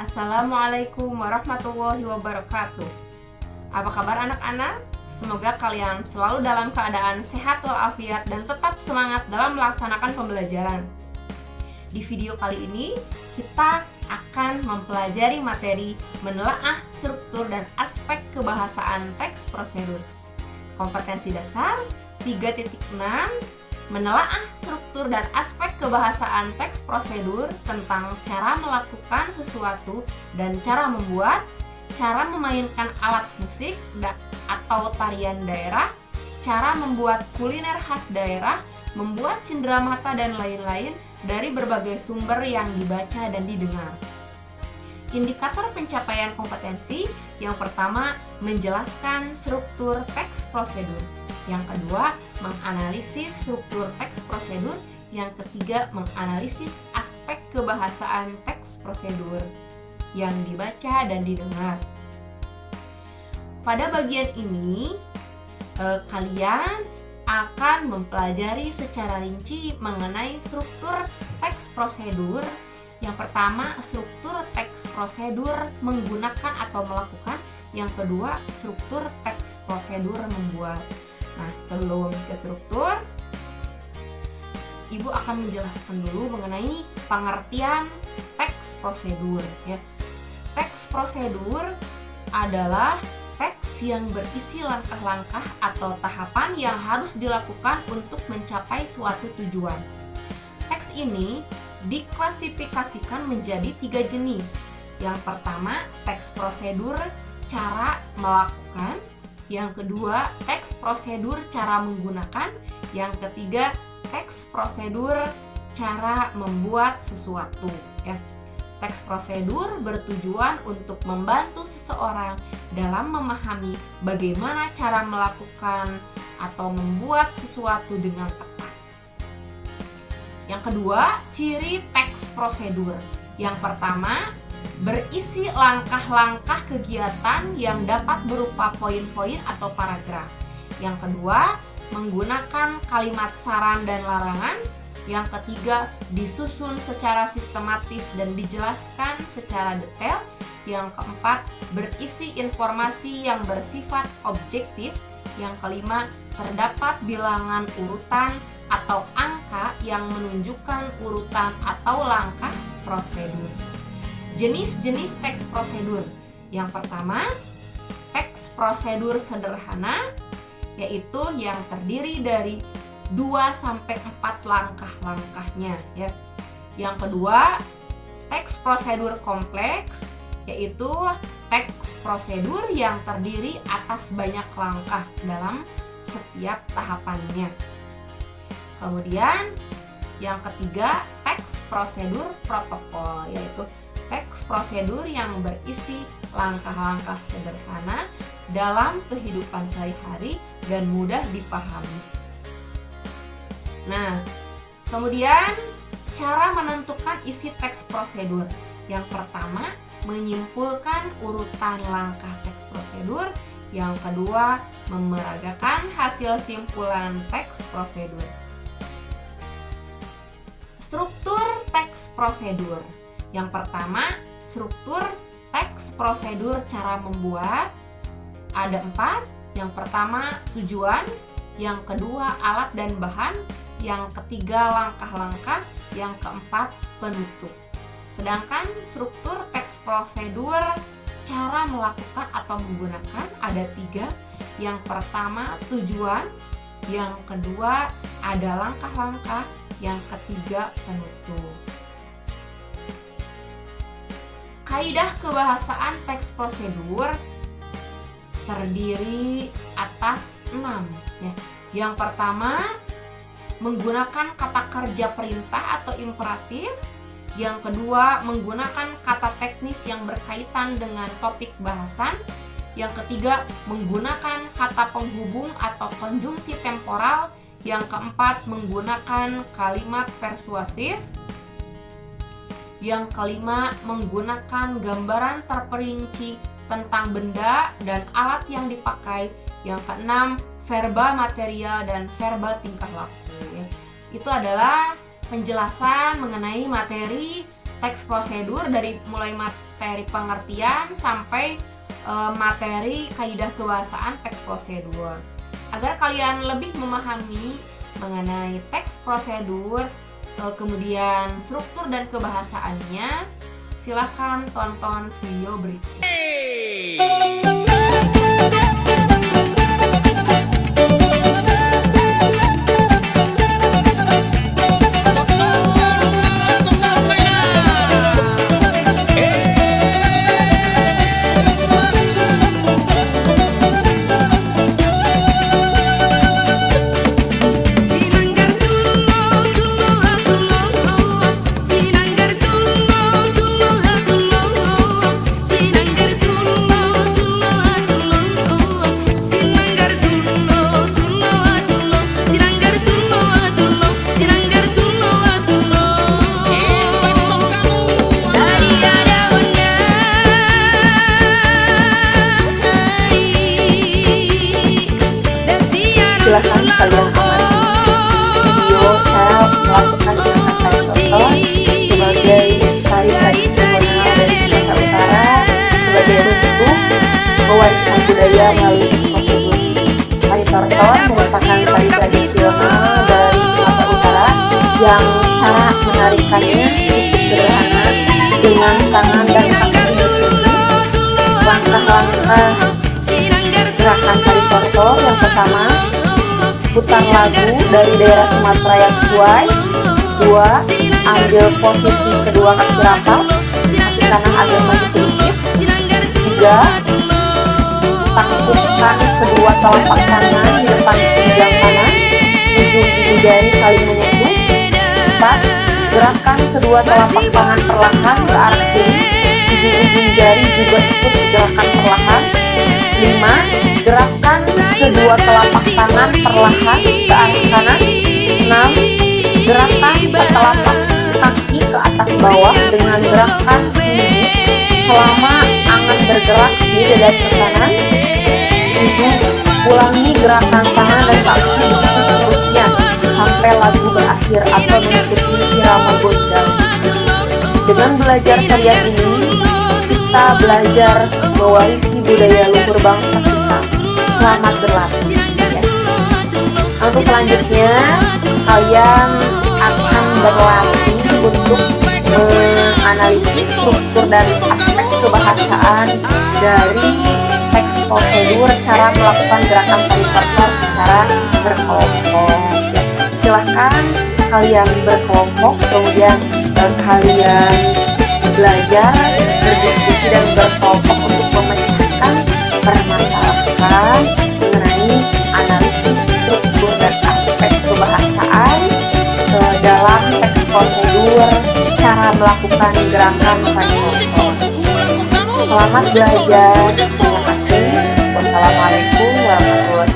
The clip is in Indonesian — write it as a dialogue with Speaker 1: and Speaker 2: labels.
Speaker 1: Assalamualaikum warahmatullahi wabarakatuh. Apa kabar anak-anak? Semoga kalian selalu dalam keadaan sehat walafiat dan tetap semangat dalam melaksanakan pembelajaran. Di video kali ini, kita akan mempelajari materi menelaah struktur dan aspek kebahasaan teks prosedur. Kompetensi dasar 3.6 menelaah struktur dan aspek kebahasaan teks prosedur tentang cara melakukan sesuatu dan cara membuat, cara memainkan alat musik atau tarian daerah, cara membuat kuliner khas daerah, membuat cenderamata dan lain-lain dari berbagai sumber yang dibaca dan didengar. Indikator pencapaian kompetensi yang pertama menjelaskan struktur teks prosedur. Yang kedua, menganalisis struktur teks prosedur. Yang ketiga, menganalisis aspek kebahasaan teks prosedur yang dibaca dan didengar. Pada bagian ini, kalian akan mempelajari secara rinci mengenai struktur teks prosedur. Yang pertama, struktur teks prosedur menggunakan atau melakukan. Yang kedua, struktur teks prosedur membuat. Nah, sebelum ke struktur, Ibu akan menjelaskan dulu mengenai pengertian teks prosedur. Ya. Teks prosedur adalah teks yang berisi langkah-langkah atau tahapan yang harus dilakukan untuk mencapai suatu tujuan. Teks ini diklasifikasikan menjadi 3 jenis. Yang pertama, teks prosedur cara melakukan. Yang kedua, teks prosedur cara menggunakan. Yang ketiga, teks prosedur cara membuat sesuatu. Ya. Teks prosedur bertujuan untuk membantu seseorang dalam memahami bagaimana cara melakukan atau membuat sesuatu dengan tepat. Yang kedua, ciri teks prosedur. Yang pertama, berisi langkah-langkah kegiatan yang dapat berupa poin-poin atau paragraf. Yang kedua, menggunakan kalimat saran dan larangan. Yang ketiga, disusun secara sistematis dan dijelaskan secara detail. Yang keempat, berisi informasi yang bersifat objektif. Yang kelima, terdapat bilangan urutan atau angka yang menunjukkan urutan atau langkah prosedur. Jenis-jenis teks prosedur. Yang pertama, teks prosedur sederhana, yaitu yang terdiri dari 2-4 langkah-langkahnya. Ya. Yang kedua, teks prosedur kompleks, yaitu teks prosedur yang terdiri atas banyak langkah dalam setiap tahapannya. Kemudian, yang ketiga, teks prosedur protokol, yaitu teks prosedur yang berisi langkah-langkah sederhana dalam kehidupan sehari-hari dan mudah dipahami. Nah, kemudian cara menentukan isi teks prosedur. Yang pertama, menyimpulkan urutan langkah teks prosedur. Yang kedua, memeragakan hasil simpulan teks prosedur. Struktur teks prosedur. Yang pertama, struktur teks prosedur cara membuat. Ada 4. Yang pertama, tujuan. Yang kedua, alat dan bahan. Yang ketiga, langkah-langkah. Yang keempat, penutup. Sedangkan struktur teks prosedur cara melakukan atau menggunakan ada 3. Yang pertama, tujuan. Yang kedua, ada langkah-langkah. Yang ketiga, penutup. Kaidah kebahasaan teks prosedur terdiri atas 6. Ya. Yang pertama, menggunakan kata kerja perintah atau imperatif. Yang kedua, menggunakan kata teknis yang berkaitan dengan topik bahasan. Yang ketiga, menggunakan kata penghubung atau konjungsi temporal. Yang keempat, menggunakan kalimat persuasif. Yang kelima, menggunakan gambaran terperinci tentang benda dan alat yang dipakai. Yang keenam, verbal material dan verbal tingkah laku. Itu adalah penjelasan mengenai materi teks prosedur dari mulai materi pengertian sampai materi kaidah kebahasaan teks prosedur. Agar kalian lebih memahami mengenai teks prosedur, kemudian struktur dan kebahasaannya, silahkan tonton video berikut.
Speaker 2: Silahkan kalian amati video cara melakukan gerakan tari tortor sebagai tari tradisional dari Sumatera Utara sebagai bentuk pewariskan budaya melalui teks prosedur. Tari tortor merupakan tari tradisional dari Sumatera Utara yang cara menarikannya cukup sederhana dengan tangan dan kaki ditunjuk. Langkah-langkah gerakan tari tortor yang pertama, putar lagu dari daerah Sumatera yang sesuai. 2. Ambil posisi kedua kaki rapat, kaki kanan agak maju sedikit. 3. Takutkan kedua telapak tangan di depan pinggang kanan, ujung ibu jari saling menyentuh. 4. Gerakan kedua telapak tangan perlahan ke arah kiri, ujung-ujung jari juga ikut digerakkan perlahan. 5. Gerakan kedua telapak tangan perlahan ke arah kanan. 6. Gerakan telapak kaki ke atas bawah dengan gerakan ini selama angan bergerak di dada ke kanan. 7. Ulangi gerakan tangan dan kaki begitu seterusnya sampai lagu berakhir atau mengikuti irama gondang. Dengan belajar tarian ini, kita belajar mewarisi budaya luhur bangsa kita. Selamat berlatih ya. Untuk selanjutnya kalian akan berlatih untuk menganalisis struktur dan aspek kebahasaan dari teks prosedur cara melakukan gerakan tari tortor secara berkelompok ya. Silahkan kalian berkelompok, kemudian kalian belajar berdiskusi dan berkelompok untuk memecahkan permasalahan mengenai analisis struktur dan aspek kebahasaan dalam teks prosedur cara melakukan gerakan tari tortor. Selamat belajar. Terima kasih. Wassalamualaikum warahmatullahi wabarakatuh.